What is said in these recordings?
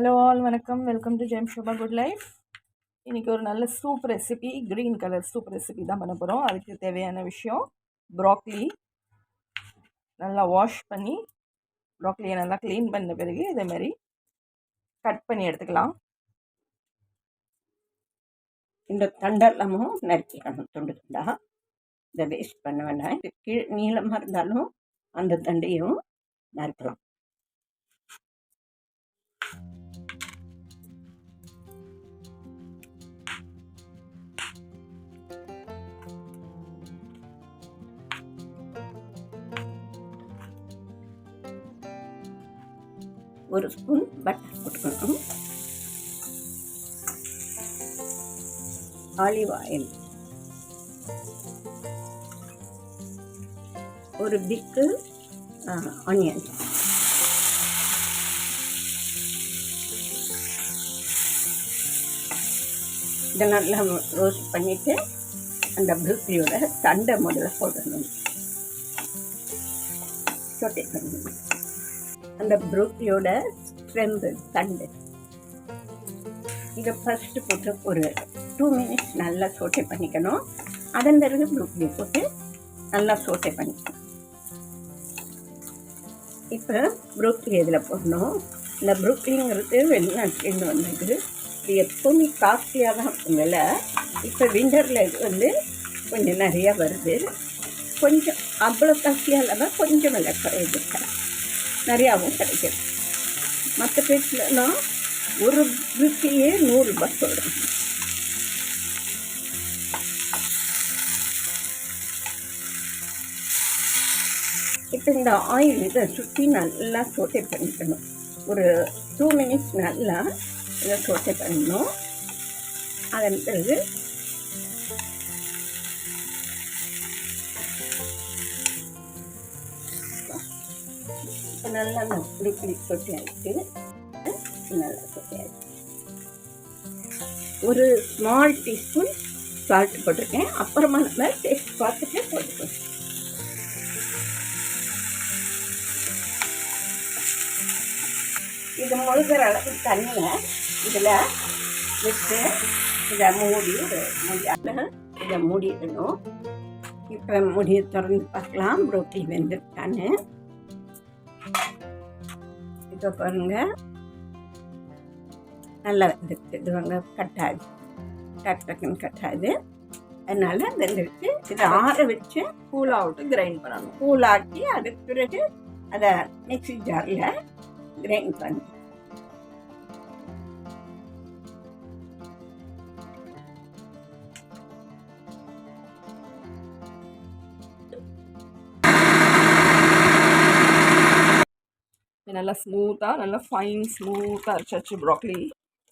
Hello all வணக்கம். Welcome to Jeyam Shoba good life. இன்றைக்கி ஒரு நல்ல soup recipe, green colour soup recipe தான் பண்ண போகிறோம். அதுக்கு தேவையான விஷயம் ப்ராக்லி நல்லா வாஷ் பண்ணி ப்ராக்லியை நல்லா க்ளீன் பண்ண பிறகு இதேமாதிரி கட் பண்ணி எடுத்துக்கலாம். இந்த தண்டெல்லாமும் நறுக்கிக்கணும் துண்டு துண்டாக. இதை வேஸ்ட் பண்ண வேண்டாம். இது கீழே நீளமாக இருந்தாலும் அந்த தண்டையும் நறுக்கலாம். ஒரு ஸ்பூன் பட்டர் போட்டுக்கணும். ஆலிவ் ஆயில், ஒரு பிக்கு ஆனியன், இதை நல்லா ரோஸ்ட் பண்ணிவிட்டு அந்த ப்ரூக்லியோட தண்டை முதல்ல போடணும். சொட்டை பண்ணணும். அந்த ப்ரூக்லியோட ஸ்ட்ரெம்பு தண்டு இதை ஃபஸ்ட்டு போட்டு ஒரு 2 மினிட்ஸ் நல்லா சோட்டை பண்ணிக்கணும். அதன் பிறகு ப்ரூக்லி போட்டு நல்லா சோட்டை பண்ணிக்கணும். இப்போ ப்ரூக்லி இதில் போடணும். இந்த ப்ரூக்லிங்கிறது வெளிநாட்டிலேருந்து வந்தது. இது எப்போவுமே காஸ்ட்லியாக தான் இருக்கும் விலை. இப்போ விண்டரில் இது கொஞ்சம் நிறையா வருது. கொஞ்சம் அவ்வளோ காஸ்ட்லியாக இல்லாமல் கொஞ்சம் விலை குறையுது, நிறையாவும் கிடைக்கிது. மற்ற பேச்சுலலாம் ஒரு ப்ரூக்லியே 100 ரூபாய் சொல்கிறேன். இப்போ இந்த ஆயில் இதை சுற்றி நல்லா சோட்டை பண்ணிக்கணும். ஒரு 2 மினிட்ஸ் நல்லா இதை சோட்டை பண்ணணும். அதன் பிறகு நல்லா ப்ரூக்லி சொட்டை ஆகிட்டு நல்லா சொட்டை ஆகிடுச்சு. ஒரு ஸ்மால் டீஸ்பூன் சால்ட் போட்டிருக்கேன். அப்புறமா நம்ம டேஸ்ட் பார்த்துட்டு போட்டுக்கணும். இது முழுகிற அளவுக்கு தண்ணியை இதில் விட்டு இதை இதை மூடிடணும். இப்போ மூடியை திறந்து பார்க்கலாம் ப்ரோக்கலி வெந்திருக்கான்னு. இப்போ பாருங்க, நல்லா வெந்திருக்கு. இது கட்டாது, டக்குன்னு கட்டாது. அதனால வெந்திருக்கு. இதை ஆற வச்சு கூல் அவுட்டு கிரைண்ட் பண்ணணும். கூலாக்கி அதுக்கு பிறகு அதை மிக்ஸி ஜாரில் கிரைண்ட் பண்ணி நல்லா ஸ்மூத்தாக, நல்லா ஃபைன் ஸ்மூத்தாக அரைச்சாச்சு ப்ராக்லி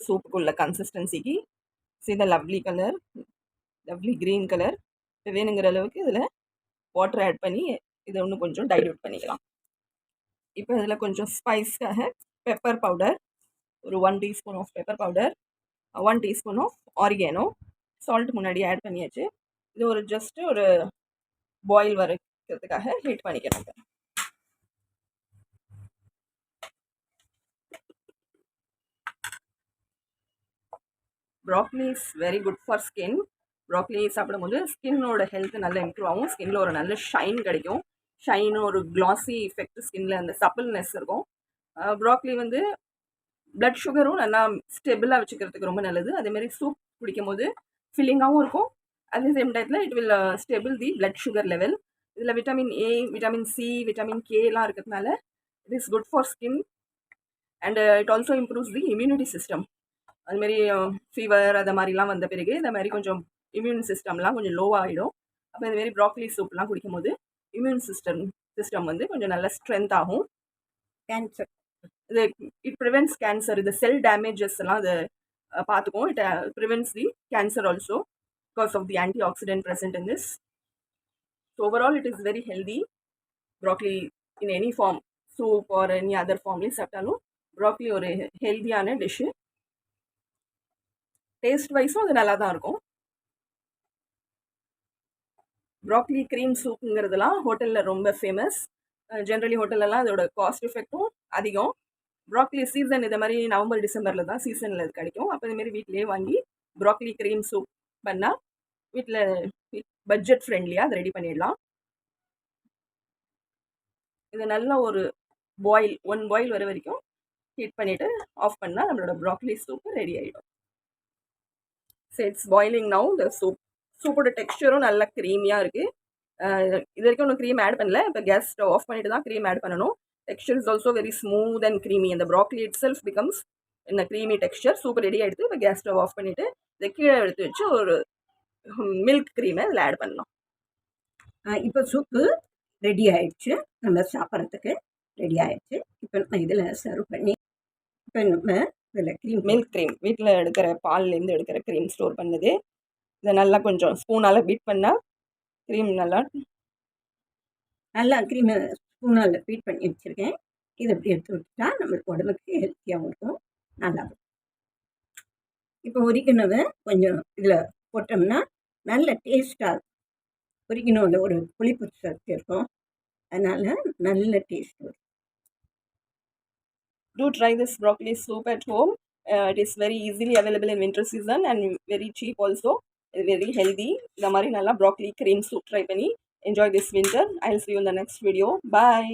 சூப்புக்குள்ள கன்சிஸ்டன்சிக்கு. இந்த lovely colour, lovely green colour. இப்போ வேணுங்கிற அளவுக்கு இதில் வாட்டர் ஆட் பண்ணி இதை இன்னும் கொஞ்சம் டைல்யூட் பண்ணிக்கலாம். இப்போ இதில் கொஞ்சம் ஸ்பைஸ்க்காக பெப்பர் பவுடர், ஒரு 1 teaspoon of pepper powder, 1 teaspoon of oregano, salt முன்னாடி ஆட் பண்ணியாச்சு. இது ஒரு ஜஸ்ட்டு ஒரு பாயில் வரைக்கிறதுக்காக ஹீட் பண்ணிக்கிறேன். Broccoli is very good for skin. Broccoli சாப்பிடும்போது ஸ்கின்னோட ஹெல்த் நல்லா இம்ப்ரூவ் ஆகும். ஸ்கின்னில் ஒரு நல்ல ஷைன் கிடைக்கும். ஷைனும் ஒரு கிளாஸி எஃபெக்ட், ஸ்கின்னில் அந்த சப்பிள்னஸ் இருக்கும். ப்ராக்லி பிளட் சுகரும் நல்லா ஸ்டெபிளாக வச்சுக்கிறதுக்கு ரொம்ப நல்லது. அதேமாதிரி சூப் குடிக்கும் போது ஃபில்லிங்காகவும் இருக்கும். அதே சேம் டைத்தில் it will stable the blood sugar level. இதில் vitamin A, vitamin C, vitamin கேலாம் இருக்கிறதுனால it is good for skin. And it also improves the immunity system. அதுமாரி ஃபீவர் அது மாதிரிலாம் வந்த பிறகு இந்த மாதிரி கொஞ்சம் இம்யூன் சிஸ்டம்லாம் கொஞ்சம் லோவாகிடும். அப்போ இதுமாரி ப்ராக்லி சூப்லாம் குடிக்கும் போது இம்யூன் சிஸ்டம் கொஞ்சம் நல்லா ஸ்ட்ரென்த் ஆகும். கேன்சர் இது இட் ப்ரிவென்ட்ஸ் கேன்சர். இது செல் டேமேஜஸ் எல்லாம் அது பார்த்துக்கும். It prevents the cancer also because of the antioxidant present in this. So overall it is very healthy. Broccoli in any form, soup or any other ஃபார்ம்லேயும் சாப்பிட்டாலும் broccoli ஒரு ஹெல்தியான dish. Taste வைஸும் அது நல்லா தான் இருக்கும். ப்ராக்லி க்ரீம் சூப்புங்கிறதுலாம் ஹோட்டலில் ரொம்ப ஃபேமஸ். ஜென்ரலி ஹோட்டலெல்லாம் அதோட காஸ்ட் எஃபெக்டும் அதிகம். ப்ராக்லி சீசன் இதை மாதிரி நவம்பர் டிசம்பரில் தான் சீசனில் இது கிடைக்கும். அப்போ இதுமாரி வீட்டிலேயே வாங்கி ப்ராக்லி க்ரீம் சூப் பண்ணால் வீட்டில் பட்ஜெட் ஃப்ரெண்ட்லியாக அதை ரெடி பண்ணிடலாம். இதை நல்லா ஒரு ஒன் பாயில் வர வரைக்கும் ஹீட் பண்ணிவிட்டு ஆஃப் பண்ணால் நம்மளோட ப்ராக்லி சூப்பு ரெடி ஆகிடும். So it's boiling now. இந்த சூப்போட டெக்ஸ்டரும் நல்லா க்ரீமியாக இருக்குது. இது வரைக்கும் ஒன்றும் க்ரீம் ஆட் பண்ணல. இப்போ கேஸ் ஸ்டவ் ஆஃப் பண்ணிட்டு தான் க்ரீம் ஆட் பண்ணணும். Dexter is also very smooth and creamy. அந்த ப்ராக்லி இட் செல்ஃப் பிகம்ஸ் இந்த க்ரீமி டெக்ஸ்டர். சூப்பர் ரெடி ஆகிடுது. இப்போ கேஸ் ஸ்டவ் ஆஃப் பண்ணிவிட்டு இதை கீழே எடுத்து வச்சு ஒரு மில்க் க்ரீமை இதில் ஆட் பண்ணலாம். இப்போ சூப்பு ரெடி ஆகிடுச்சு, நம்ம சாப்பிட்றதுக்கு ரெடி ஆகிடுச்சு. இப்போ நம்ம இதில் சர்வ் பண்ணி இப்போ நம்ம இதில் மில்க் க்ரீம் வீட்டில் எடுக்கிற பால்லேருந்து எடுக்கிற க்ரீம் ஸ்டோர் பண்ணுது. இதை நல்லா கொஞ்சம் ஸ்பூனால் பீட் பண்ணால் க்ரீம் நல்லா க்ரீமை ஸ்பூனால் பீட் பண்ணி வச்சுருக்கேன். இதை இப்படி எடுத்து விட்டுட்டா நம்மளுக்கு உடம்புக்கு ஹெல்த்தியாகவும் இருக்கும், நல்லாயிருக்கும். இப்போ ஒரிகனோவை கொஞ்சம் இதில் போட்டோம்னா நல்ல டேஸ்ட்டாக இருக்கும். ஒரிகனோவில் ஒரு புளிப்பு சத்து இருக்கும், அதனால் நல்ல டேஸ்ட் வரும். Do try this broccoli soup at home. It is very easily available in winter season and very cheap also. Very healthy. இந்த மாதிரி நல்லா broccoli cream soup try பண்ணி enjoy this winter. I'll see you in the next video. Bye.